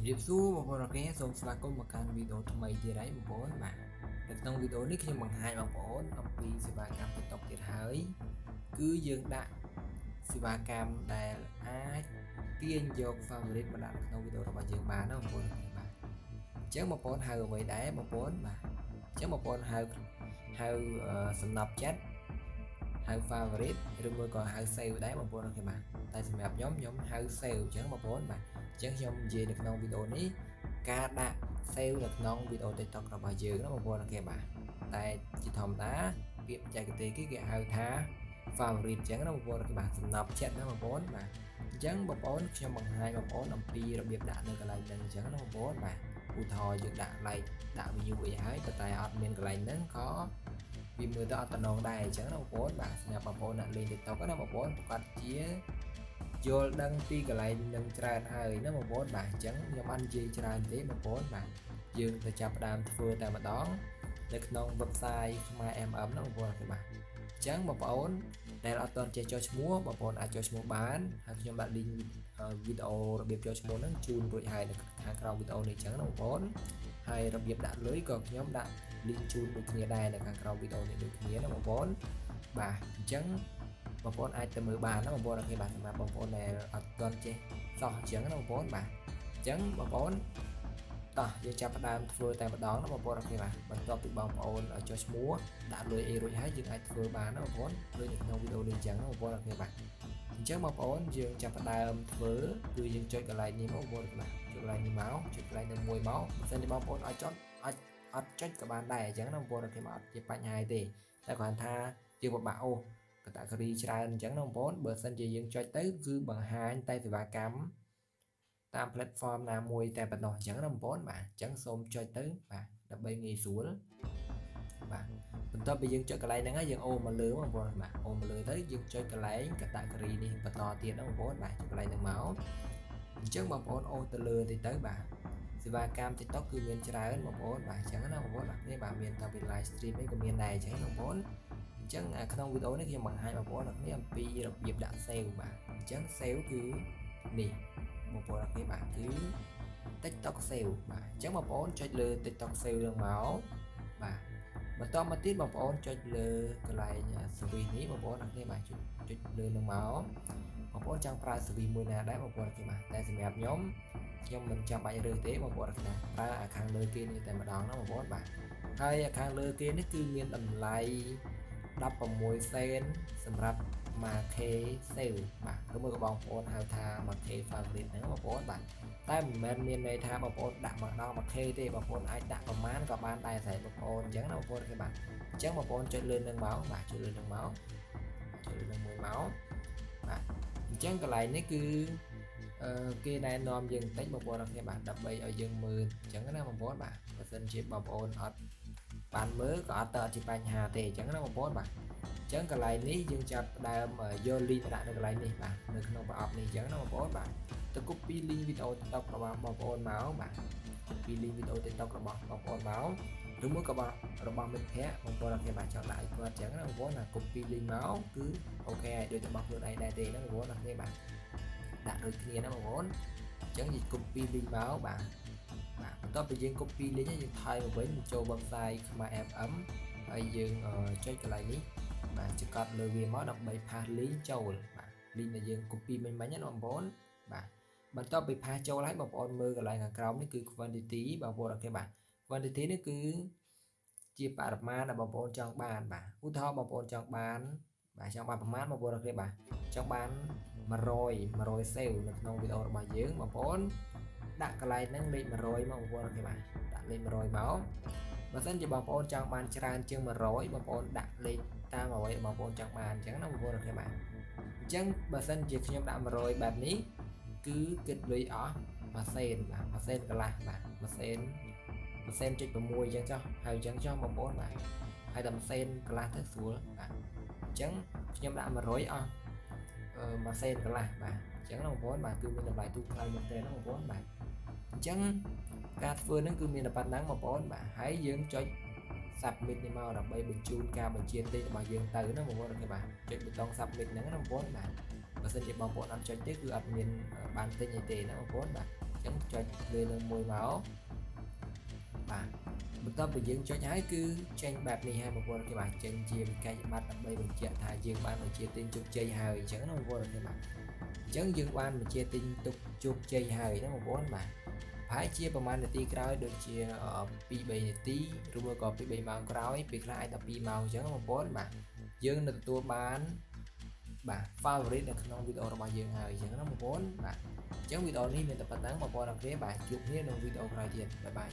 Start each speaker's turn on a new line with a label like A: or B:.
A: ជំរាបសួរបងប្អូនអរគុណសូមស្វាគមន៍មកកាន់វីដេអូថ្មីទៀតហើយបងប្អូនបាទនៅក្នុងវីដេអូនេះខ្ញុំបង្ហាញបងប្អូនអំពីសេវាកម្ម TikTok ទៀតហើយគឺយើងដាក់សេវាកម្មដែលអាចទាញយក favorite មកដាក់ក្នុងវីដេអូរបស់យើងបានណាបងប្អូនបាទអញ្ចឹងបងប្អូនហៅអ្វីដែរបងប្អូនបាទអញ្ចឹងបងប្អូនហៅសំណប់ចិត្តហៅ favorite ឬមួយក៏ហៅ save ដែរបងប្អូនអូខេបាទតែសម្រាប់ខ្ញុំហៅ save អញ្ចឹងបងប្អូនបាទអញ្ចឹងខ្ញុំនិយាយនៅក្នុងវីដេអូនេះការដាក់ save នៅក្នុងវីដេអូ TikTok របស់យើងណាបងប្អូនអូខេបាទតែជាធម្មតាពាក្យបច្ចេកទេសគេហៅថា favorite អញ្ចឹងណាបងប្អូនអូខេបាទសំណប់ចិត្តណាបងប្អូនបាទអញ្ចឹងបងប្អូនខ្ញុំបង្ហាញបងប្អូនអំពីរបៀបដាក់នៅកន្លែងហ្នឹងអញ្ចឹងណាបងប្អូនបាទឧទាហរណ៍យើងដាក់ like ដាក់ view អីហើយតែអត់មានកន្លែងហ្នឹងក៏វាមើលទៅអត់តំណងដែរអញ្ចឹងណាបងប្អូនបាទសម្រាប់បងប្អូនអ្នកលេង TikTok ណាបងប្អូនប្រកាសជាយល់ដឹងពីកន្លែងនឹងច្រើនហើយណាបងប្អូនបាទអញ្ចឹងខ្ញុំបាននិយាយច្រើនទេបងប្អូនបាទយើងទៅចាប់ផ្ដើមធ្វើតែម្ដងនៅក្នុង website ខ្មែរ MM ណាបងប្អូនបាទអញ្ចឹងបងប្អូនដែលអត់ទាន់ចេះចុះឈ្មោះបងប្អូនអាចចុះឈ្មោះបានហើយខ្ញុំដាក់ link វីដេអូរបៀបចុះឈ្មោះហ្នឹងជូនរួចហើយនៅខាងក្រោមវីដេអូនេះអញ្ចឹងណាបងប្អូនហើយរបៀបដាក់លុយក៏ខ្ញុំដាក់ link ជូនដូចគ្នាដែរនៅខាងក្រោមវីដេអូនេះដូចគ្នាណាបងប្អូនបាទអញ្ចឹងបងប្អូនអាចទៅមើលបានណាបងប្អូនអូខេបាទសម្រាប់បងប្អូនដែលអត់ទាន់ចេះសោះអញ្ចឹងណាបងប្អូនបាទអញ្ចឹងបងប្អូនតោះយើងចាប់ផ្ដើមធ្វើតែម្ដងណាបងប្អូនអូខេបាទបន្ទាប់ពីបងប្អូនចុះឈ្មោះដាក់លុយអីរួចហើយយើងអាចធ្វើបានណាបងប្អូនដូចនៅក្នុងវីដេអូនេះអញ្ចឹងណាបងប្អូនអូខេបាទអញ្ចឹងបងប្អូនយើងចាប់ផ្ដើមធ្វើគឺយើងចុចកន្លែងនេះមកបងប្អូនបាទចុចកន្លែងនេះមកចុចកន្លែងនឹងមួយមកបើមិនបងប្អូនឲ្យចុចអត់ចុចក៏បានដែរអញ្ចឹងណាបងប្អូនអូខេបាទអត់ជាបញ្ហាទេតែគ្រាន់ថាយើងពិបាកអូសកាតាហ្គរីច្រើនអញ្ចឹងណាបងប្អូនបើសិនជាយើងចុចទៅគឺបង្ហាញតែសេវាកម្មតាម platform ណាមួយតែប៉ុណ្ណោះអញ្ចឹងណាបងប្អូនបាទអញ្ចឹងសូមចុចទៅបាទដើម្បីងាយស្រួលបាទបន្ទាប់ពីយើងចុចកន្លែងហ្នឹងហើយយើងអូមកលើបងប្អូនបាទអូមកលើទៅយើងចុចកន្លែងកាតាហ្គរីនេះបន្តទៀតណាបងប្អូនបាទចុចកន្លែងហ្នឹងមកអញ្ចឹងបងប្អូនអូទៅលើទៅបាទសេវាកម្ម TikTok គឺមានច្រើនបងប្អូនបាទអញ្ចឹងណាបងប្អូនបាទនេះបាទមានតាំងពី live stream នេះក៏មានដែរអញ្ចឹងបងប្អូនអញ្ចឹងក្នុងវីដេអូនេះខ្ញុំបង្ហាញបងប្អូននេះអំពីរបៀបដាក់ save បាទអញ្ចឹង save គឺនេះបងប្អូននេះបាទគឺ TikTok save បាទអញ្ចឹងបងប្អូនចុចលើ TikTok save នឹងមកបាទបន្តមកទៀតបងប្អូនចុចលើកន្លែង service នេះបងប្អូននេះបាទចុចលើនឹងមកបងប្អូនចង់ប្រើ service មួយណាដែរបងប្អូនគេបាទតែសម្រាប់ខ្ញុំមិនចាំបាច់រើសទេបងប្អូនណាប្រើអាខាងលើគេនេះតែម្ដងណាបងប្អូនបាទហើយអាខាងលើគេនេះគឺមានតម្លៃ16សេនសម្រាប់ 1K sale បាទឬមួយក៏បងប្អូនហៅថា 1K favorite ហ្នឹងបងប្អូនបាទតែមិនមែនមានន័យថាបងប្អូនដាក់មកដល់ 1K ទេបងប្អូនអាចដាក់ប្រមាណក៏បានដែរស្រេចបងប្អូនអញ្ចឹងណាបងប្អូនគេបាទអញ្ចឹងបងប្អូនចុចលើនឹងមកបាទចុចលើនឹងមកចុចលើនឹងមួយមកបាទអញ្ចឹងកន្លែងនេះគឺគេណែនាំយើងបន្តិចបងប្អូនគ្នាបាទដើម្បីឲ្យយើងមើលអញ្ចឹងណាបងប្អូនបាទបើសិនជាបងប្អូនអត់បានមើលក៏អត់ទៅជាបញ្ហាទេអញ្ចឹងណាបងប្អូនបាទអញ្ចឹងកន្លែងនេះយើងចាប់ផ្ដើមយក link ដាក់នៅកន្លែងនេះបាទនៅក្នុងប្រអប់នេះអញ្ចឹងណាបងប្អូនបាទទៅ copy link វីដេអូ TikTok របស់បងប្អូនមកបាទ copy link វីដេអូ TikTok របស់បងប្អូនមកឬមួយក៏របស់មិត្តភ័ក្តិបងប្អូនគេបាទចង់ដាក់ឲ្យគាត់អញ្ចឹងណាបងប្អូនណា copy link មកគឺអូខេហើយដូចរបស់ខ្លួនឯងដែរទេណាបងប្អូនគេបាទដាក់ដូចគ្នាណាបងប្អូនអញ្ចឹងយើង copy link មកបាទបន្ទាប់ពីយើង copy link យើងថយមកវិញចូល website ខ្មែរ FM ហើយយើងចុចកន្លែងនេះបាទចង្កត់លើវាមកដើម្បី pass link ចូលបាទ link ដែលយើង copy មិញណាបងប្អូនបាទបន្ទាប់ពី pass ចូលហើយបងប្អូនមើលកន្លែងខាងក្រោមនេះគឺ quantity បងប្អូនអូខេបាទ quantity នេះគឺជាបរិមាណដែលបងប្អូនចង់បានបាទឧទាហរណ៍បងប្អូនចង់បានប្រមាណបងប្អូនអូខេបាទចង់បាន100 sale នៅក្នុងវីដេអូរបស់យើងបងប្អូនដាក់កន្លែងហ្នឹងលេខ100មកបងប្អូនអូខេបាទដាក់លេខ100មកបើសិនជាបងប្អូនចង់បានច្រើនជាង100បងប្អូនដាក់លេខតាមអ្វីបងប្អូនចង់បានអញ្ចឹងណាបងប្អូនអូខេបាទអញ្ចឹងបើសិនជាខ្ញុំដាក់100បែបនេះគឺគិតលុយអស់1សេនបាទ1សេនកន្លះបាទ1សេនចុច6អញ្ចឹងចុះហើយអញ្ចឹងចុះបងប្អូនបាទហើយតែ1សេនកន្លះទៅស្រួលបាទអញ្ចឹងខ្ញុំដាក់100អស់1សេនកន្លះបាទអញ្ចឹងណាបងប្អូនបាទគឺមានតម្លៃទូថ្លៃមែនទែនណាបងប្អូនបាទអញ្ចឹងការធ្វើហ្នឹងគឺមានតែប៉ុណ្ណឹងបងប្អូនបាទហើយយើងចុច submit នេះមកដើម្បីបញ្ជូនការបញ្ជាទិញរបស់យើងទៅណាបងប្អូនអូខេបាទចុចប៊ូតុង submit ហ្នឹងណាបងប្អូនបាទបើសិនជាបងប្អូនអត់ចុចទេគឺអត់មានបានទិញអីទេណាបងប្អូនបាទ ចឹងចុចលើនឹងមួយមកបាទបន្ទាប់ពីយើងចុចហើយគឺចេញបែបនេះហើយបងប្អូនគេបាទចេញជាវិក័យប័ត្រដើម្បីបញ្ជាក់ថាយើងបានបញ្ជាទិញជោគជ័យហើយអញ្ចឹងណាបងប្អូនគេបាទអញ្ចឹងយើងបានបញ្ជាទិញទុកជោគជ័យហើយណាបងប្អូនបាទប្រហែលជាប្រហែលនាទីក្រោយដូចជា2-3នាទីឬមួយក៏2-3ម៉ោងក្រោយពេលខ្លះអាចដល់2ម៉ោងអញ្ចឹងបងប្អូនបាទយើងនឹងទទួលបានបាទ favorite នៅក្នុងវីដេអូរបស់យើងហើយអញ្ចឹងណាបងប្អូនបាទអញ្ចឹងវីដេអូនេះមានតែប៉ុណ្្នឹងបងប្អូនអរគុណបាទជួបគ្នានៅវីដេអូក្រោយទៀតបាយបាយ